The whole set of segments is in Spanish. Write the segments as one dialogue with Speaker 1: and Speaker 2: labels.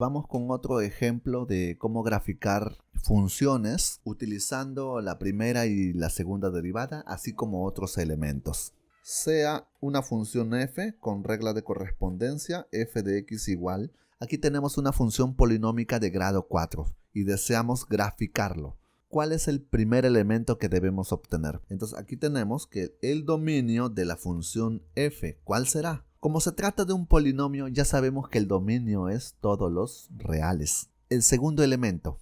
Speaker 1: Vamos con otro ejemplo de cómo graficar funciones utilizando la primera y la segunda derivada, así como otros elementos. Sea una función f con regla de correspondencia f de x igual. Aquí tenemos una función polinómica de grado 4 y deseamos graficarlo. ¿Cuál es el primer elemento que debemos obtener? Entonces aquí tenemos que el dominio de la función f, ¿cuál será? Como se trata de un polinomio, ya sabemos que el dominio es todos los reales. El segundo elemento,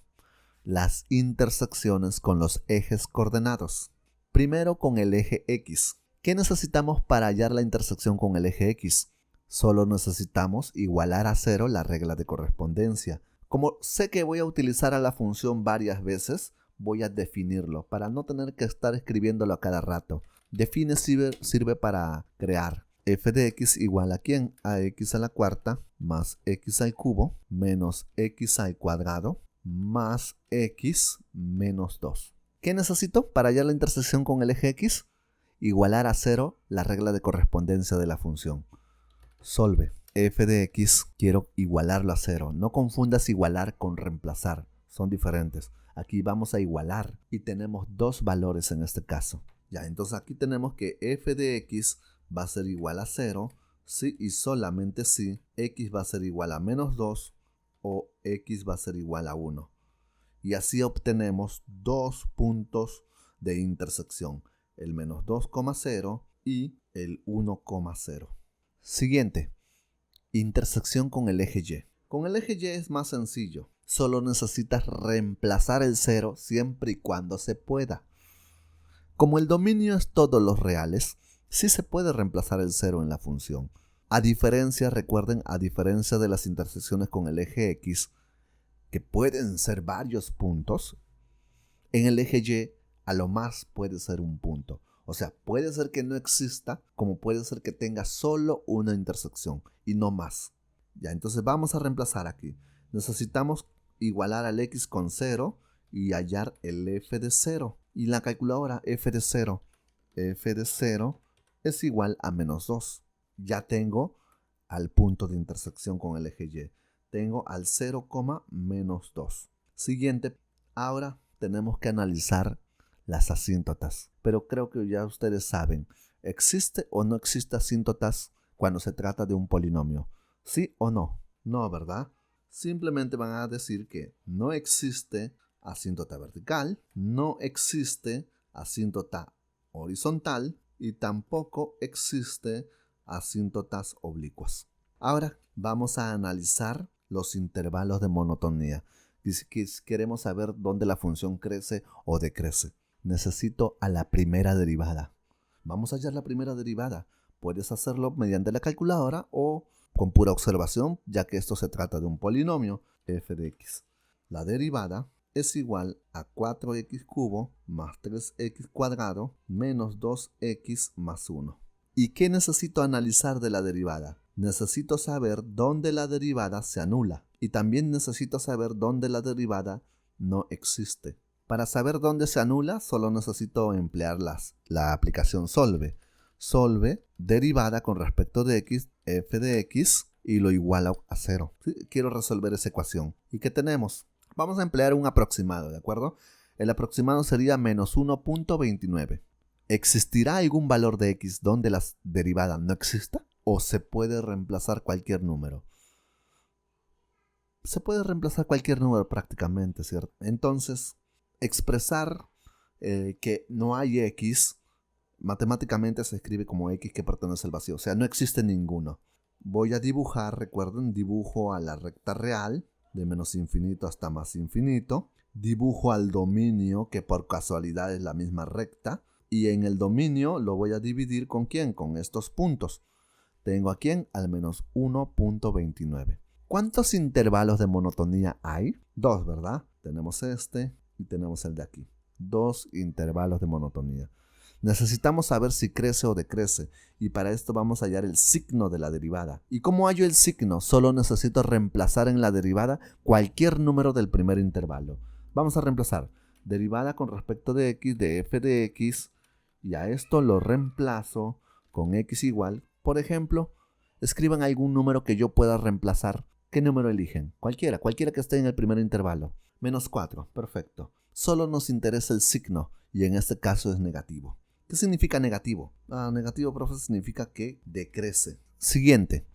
Speaker 1: las intersecciones con los ejes coordenados. Primero con el eje x. ¿Qué necesitamos para hallar la intersección con el eje x? Solo necesitamos igualar a 0 la regla de correspondencia. Como sé que voy a utilizar a la función varias veces, voy a definirlo para no tener que estar escribiéndolo a cada rato. Define sirve para crear f de x igual a ¿quién? A x a la cuarta más x al cubo menos x al cuadrado más x menos 2. ¿Qué necesito para hallar la intersección con el eje x? Igualar a 0 la regla de correspondencia de la función. Solve. F de x quiero igualarlo a 0. No confundas igualar con reemplazar. Son diferentes. Aquí vamos a igualar y tenemos dos valores en este caso. Ya, entonces aquí tenemos que f de x va a ser igual a 0 si y solamente si x va a ser igual a menos 2 o x va a ser igual a 1. Y así obtenemos dos puntos de intersección, el menos 2,0 y el 1,0. Siguiente, intersección con el eje y. Con el eje y es más sencillo, solo necesitas reemplazar el 0 siempre y cuando se pueda. Como el dominio es todos los reales, sí se puede reemplazar el 0 en la función. Recuerden, a diferencia de las intersecciones con el eje x, que pueden ser varios puntos, en el eje y a lo más puede ser un punto. O sea, puede ser que no exista, como puede ser que tenga solo una intersección y no más. Ya, entonces vamos a reemplazar aquí. Necesitamos igualar al x con 0 y hallar el f de 0. Y la calculadora f de 0 es igual a menos 2. Ya tengo al punto de intersección con el eje y. Tengo al 0, menos 2. Siguiente, ahora tenemos que analizar las asíntotas. Pero creo que ya ustedes saben, ¿existe o no existe asíntotas cuando se trata de un polinomio? ¿Sí o no? No, ¿verdad? Simplemente van a decir que no existe asíntota vertical, no existe asíntota horizontal y tampoco existe asíntotas oblicuas. Ahora vamos a analizar los intervalos de monotonía. Dice que queremos saber dónde la función crece o decrece. Necesito a la primera derivada. Vamos a hallar la primera derivada. Puedes hacerlo mediante la calculadora o con pura observación, ya que esto se trata de un polinomio f de x. La derivada es igual a 4x cubo más 3x cuadrado menos 2x más 1. ¿Y qué necesito analizar de la derivada? Necesito saber dónde la derivada se anula y también necesito saber dónde la derivada no existe. Para saber dónde se anula, solo necesito emplear la aplicación Solve. Solve, derivada con respecto de x, f de x, y lo iguala a 0. ¿Sí? Quiero resolver esa ecuación. ¿Y qué tenemos? Vamos a emplear un aproximado, ¿de acuerdo? El aproximado sería menos 1.29. ¿Existirá algún valor de x donde la derivada no exista? ¿O se puede reemplazar cualquier número? Se puede reemplazar cualquier número prácticamente, ¿cierto? Entonces, expresar que no hay x, matemáticamente se escribe como x que pertenece al vacío. O sea, no existe ninguno. Voy a dibujar, recuerden, dibujo a la recta real, de menos infinito hasta más infinito. Dibujo al dominio, que por casualidad es la misma recta. Y en el dominio lo voy a dividir ¿con quién? Con estos puntos. Tengo aquí al menos 1.29. ¿Cuántos intervalos de monotonía hay? 2, ¿verdad? Tenemos este y tenemos el de aquí. 2 intervalos de monotonía. Necesitamos saber si crece o decrece y para esto vamos a hallar el signo de la derivada. ¿Y cómo hallo el signo? Solo necesito reemplazar en la derivada cualquier número del primer intervalo. Vamos a reemplazar derivada con respecto de x de f de x y a esto lo reemplazo con x igual. Por ejemplo, escriban algún número que yo pueda reemplazar ¿Qué número eligen? Cualquiera que esté en el primer intervalo. -4, perfecto. Solo nos interesa el signo y en este caso es negativo. ¿Qué significa negativo? Negativo, profe, significa que decrece. Siguiente.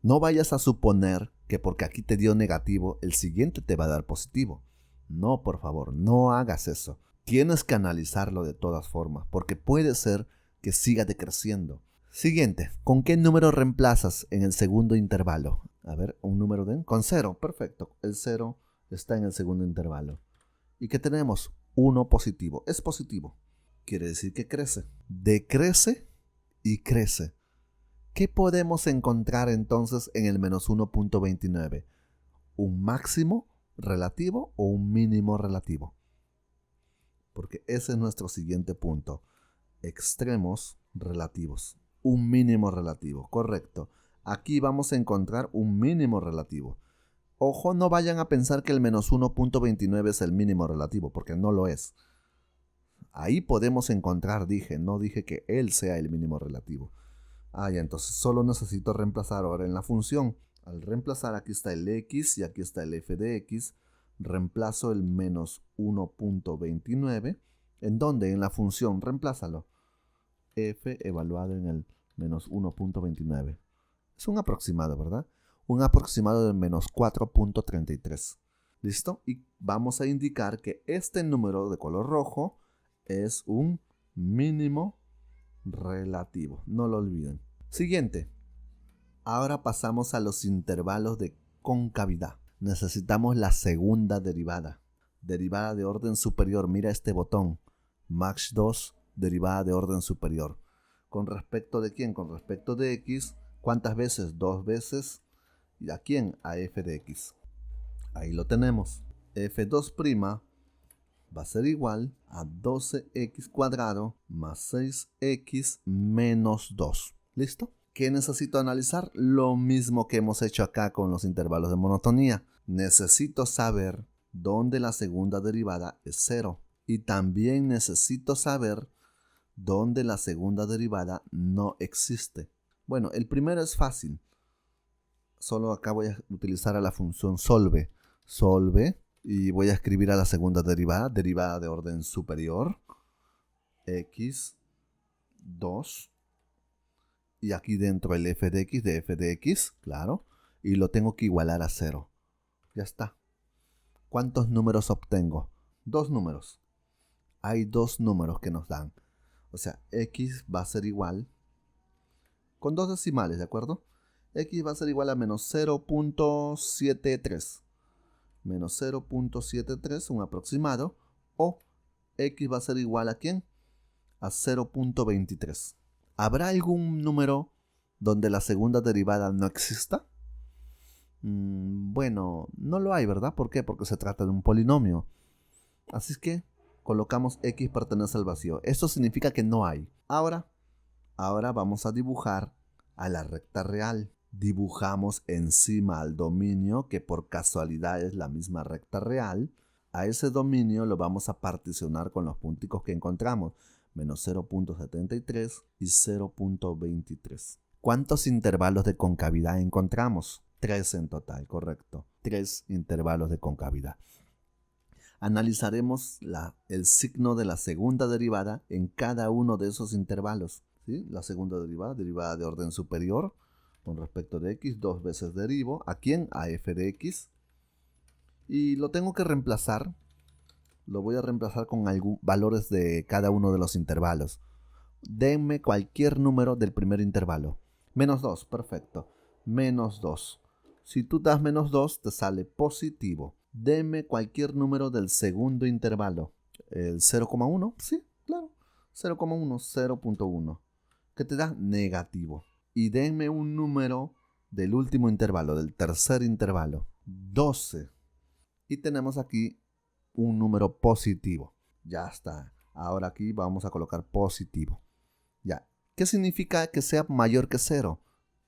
Speaker 1: No vayas a suponer que porque aquí te dio negativo, el siguiente te va a dar positivo. No, por favor, no hagas eso. Tienes que analizarlo de todas formas, porque puede ser que siga decreciendo. Siguiente, ¿con qué número reemplazas en el segundo intervalo? A ver, un número con 0, perfecto. El 0 está en el segundo intervalo. ¿Y qué tenemos? 1 positivo. Es positivo. Quiere decir que crece. Decrece y crece. ¿Qué podemos encontrar entonces en el -1.29? ¿Un máximo relativo o un mínimo relativo? Porque ese es nuestro siguiente punto. Extremos relativos. Un mínimo relativo, correcto. Aquí vamos a encontrar un mínimo relativo. Ojo, no vayan a pensar que el -1.29 es el mínimo relativo, porque no lo es. Ahí podemos encontrar, no dije que él sea el mínimo relativo. Ya, entonces solo necesito reemplazar ahora en la función. Al reemplazar, aquí está el x y aquí está el f de x. Reemplazo el -1.29. ¿En dónde? En la función, reemplázalo. F evaluado en el -1.29. Es un aproximado, ¿verdad? Un aproximado de -4.33. ¿Listo? Y vamos a indicar que este número de color rojo es un mínimo relativo. No lo olviden. Siguiente. Ahora pasamos a los intervalos de concavidad. Necesitamos la segunda derivada. Derivada de orden superior. Mira este botón. Max 2, derivada de orden superior. ¿Con respecto de quién? Con respecto de x. ¿Cuántas veces? 2 veces. ¿Y a quién? A f de x. Ahí lo tenemos. f2' va a ser igual a 12x cuadrado más 6x menos 2. ¿Listo? ¿Qué necesito analizar? Lo mismo que hemos hecho acá con los intervalos de monotonía. Necesito saber dónde la segunda derivada es 0. Y también necesito saber dónde la segunda derivada no existe. Bueno, el primero es fácil. Solo acá voy a utilizar a la función solve. Solve. Y voy a escribir a la segunda derivada. Derivada de orden superior. X2. Y aquí dentro el f de x, claro. Y lo tengo que igualar a 0. Ya está. ¿Cuántos números obtengo? 2 números. Hay 2 números que nos dan. O sea, x va a ser igual, con 2 decimales, ¿de acuerdo? X va a ser igual a -0.73. Menos 0.73, un aproximado. O x va a ser igual a ¿quién? A 0.23. ¿Habrá algún número donde la segunda derivada no exista? Bueno, no lo hay, ¿verdad? ¿Por qué? Porque se trata de un polinomio. Así que colocamos x pertenece al vacío. Esto significa que no hay. Ahora vamos a dibujar a la recta real. Dibujamos encima al dominio, que por casualidad es la misma recta real. A ese dominio lo vamos a particionar con los punticos que encontramos. Menos 0.73 y 0.23. ¿Cuántos intervalos de concavidad encontramos? 3 en total, correcto. 3 intervalos de concavidad. Analizaremos el signo de la segunda derivada en cada uno de esos intervalos. ¿Sí? La segunda derivada de orden superior, con respecto de x, 2 veces derivo. ¿A quién? A f de x. Y lo tengo que reemplazar. Lo voy a reemplazar con valores de cada uno de los intervalos. Denme cualquier número del primer intervalo. -2, perfecto. -2. Si tú das -2, te sale positivo. Denme cualquier número del segundo intervalo. ¿El 0,1? Sí, claro. 0,1, 0.1. ¿Qué te da? Negativo. Y denme un número del último intervalo, del tercer intervalo. 12. Y tenemos aquí un número positivo. Ya está. Ahora aquí vamos a colocar positivo. Ya. ¿Qué significa que sea mayor que 0?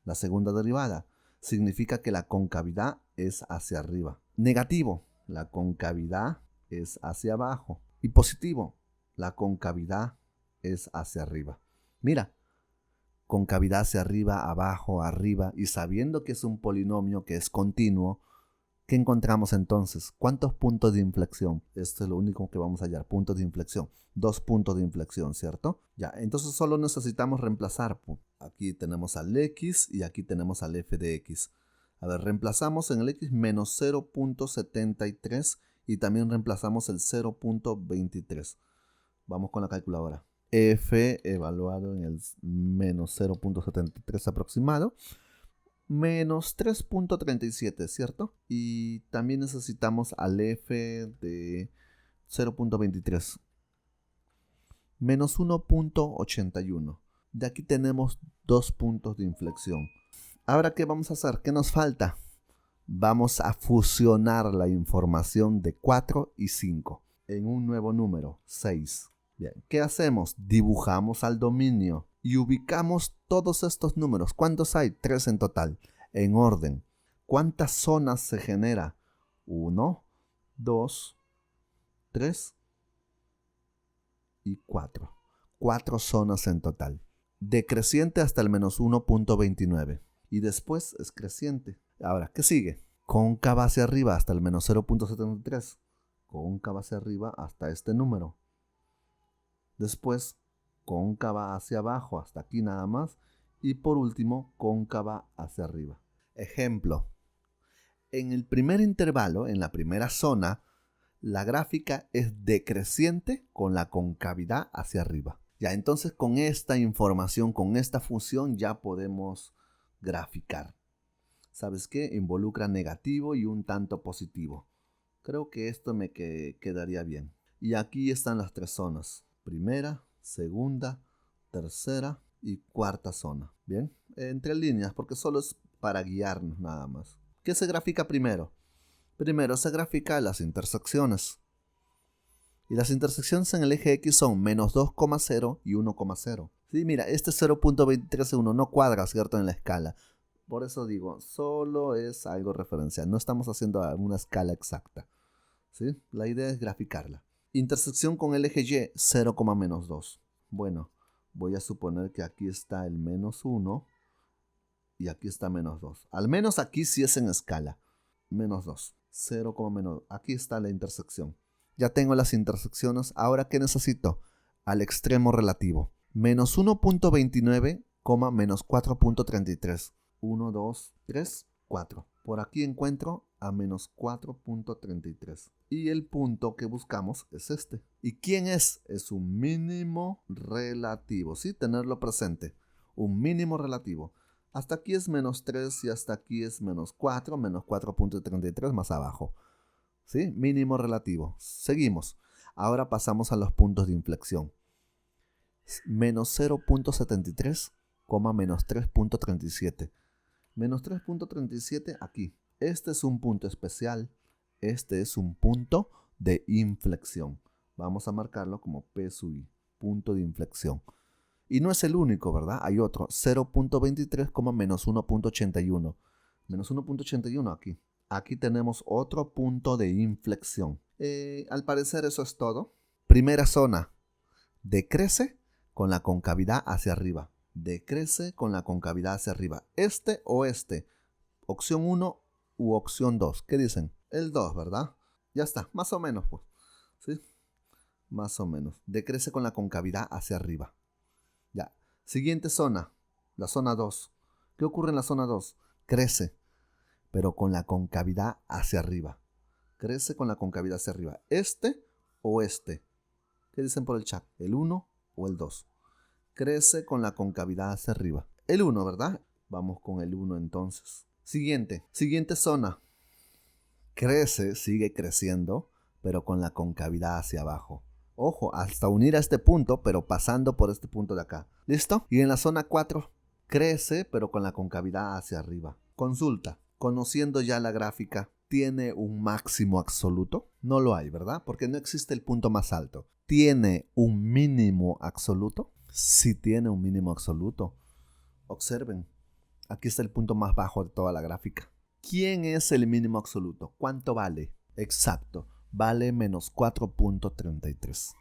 Speaker 1: La segunda derivada. Significa que la concavidad es hacia arriba. Negativo. La concavidad es hacia abajo. Y positivo. La concavidad es hacia arriba. Mira. concavidad hacia arriba, abajo, arriba, y sabiendo que es un polinomio que es continuo, ¿qué encontramos entonces? ¿Cuántos puntos de inflexión? Esto es lo único que vamos a hallar, puntos de inflexión. 2 puntos de inflexión, ¿cierto? Ya, entonces solo necesitamos reemplazar. Aquí tenemos al x y aquí tenemos al f de x. A ver, reemplazamos en el x menos 0.73 y también reemplazamos el 0.23. Vamos con la calculadora. F evaluado en el menos 0.73 aproximado. Menos 3.37, ¿cierto? Y también necesitamos al f de 0.23. Menos 1.81. De aquí tenemos 2 puntos de inflexión. Ahora, ¿qué vamos a hacer? ¿Qué nos falta? Vamos a fusionar la información de 4 y 5 en un nuevo número, 6. Bien, ¿qué hacemos? Dibujamos al dominio y ubicamos todos estos números. ¿Cuántos hay? 3 en total, en orden. ¿Cuántas zonas se genera? 1, 2, 3 y 4. 4 zonas en total. Decreciente hasta el menos 1.29. Y después es creciente. Ahora, ¿qué sigue? Cóncava hacia arriba hasta el menos 0.73. Cóncava hacia arriba hasta este número. Después, cóncava hacia abajo hasta aquí nada más. Y por último, cóncava hacia arriba. Ejemplo. En el primer intervalo, en la primera zona, la gráfica es decreciente con la concavidad hacia arriba. Ya, entonces con esta información, con esta función ya podemos graficar. ¿Sabes qué? Involucra negativo y un tanto positivo. Creo que esto me quedaría bien. Y aquí están las 3 zonas. Primera, segunda, tercera y cuarta zona. Bien, entre líneas porque solo es para guiarnos nada más. ¿Qué se grafica primero? Primero se grafica las intersecciones. Y las intersecciones en el eje X son menos 2,0 y 1,0. Sí, mira, este 0.23 no cuadra, ¿cierto? En la escala. Por eso digo, solo es algo referencial. No estamos haciendo una escala exacta. ¿Sí? La idea es graficarla. Intersección con el eje Y, 0,-2. Bueno, voy a suponer que aquí está el menos 1 y aquí está menos 2. Al menos aquí sí es en escala. Menos 2. 0,-2. Aquí está la intersección. Ya tengo las intersecciones. Ahora, ¿qué necesito? Al extremo relativo. Menos 1.29, menos 4.33. 1, 2, 3, 4. Por aquí encuentro a menos 4.33. Y el punto que buscamos es este. ¿Y quién es? Es un mínimo relativo. Sí, tenerlo presente. Un mínimo relativo. Hasta aquí es menos 3 y hasta aquí es menos 4, menos 4.33 más abajo. ¿Sí? Mínimo relativo. Seguimos. Ahora pasamos a los puntos de inflexión. Menos 0.73, menos 3.37. Menos 3.37 aquí. Este es un punto especial. Este es un punto de inflexión. Vamos a marcarlo como P sub I. Punto de inflexión. Y no es el único, ¿verdad? Hay otro. 0.23, menos 1.81. Menos 1.81 aquí. Aquí tenemos otro punto de inflexión. Al parecer eso es todo. Primera zona. Decrece con la concavidad hacia arriba. Decrece con la concavidad hacia arriba. Este o este. Opción 1 u opción 2. ¿Qué dicen? El 2, ¿verdad? Ya está. Más o menos, pues. ¿Sí? Más o menos. Decrece con la concavidad hacia arriba. Ya. Siguiente zona. La zona 2. ¿Qué ocurre en la zona 2? Crece, pero con la concavidad hacia arriba. Crece con la concavidad hacia arriba. ¿Este o este? ¿Qué dicen por el chat? ¿El 1 o el 2? Crece con la concavidad hacia arriba. El 1, ¿verdad? Vamos con el 1 entonces. Siguiente zona. Crece, sigue creciendo, pero con la concavidad hacia abajo. Ojo, hasta unir a este punto, pero pasando por este punto de acá. ¿Listo? Y en la zona 4, crece, pero con la concavidad hacia arriba. Consulta. Conociendo ya la gráfica, ¿tiene un máximo absoluto? No lo hay, ¿verdad? Porque no existe el punto más alto. ¿Tiene un mínimo absoluto? Sí tiene un mínimo absoluto. Observen, aquí está el punto más bajo de toda la gráfica. ¿Quién es el mínimo absoluto? ¿Cuánto vale? Exacto, vale menos 4.33.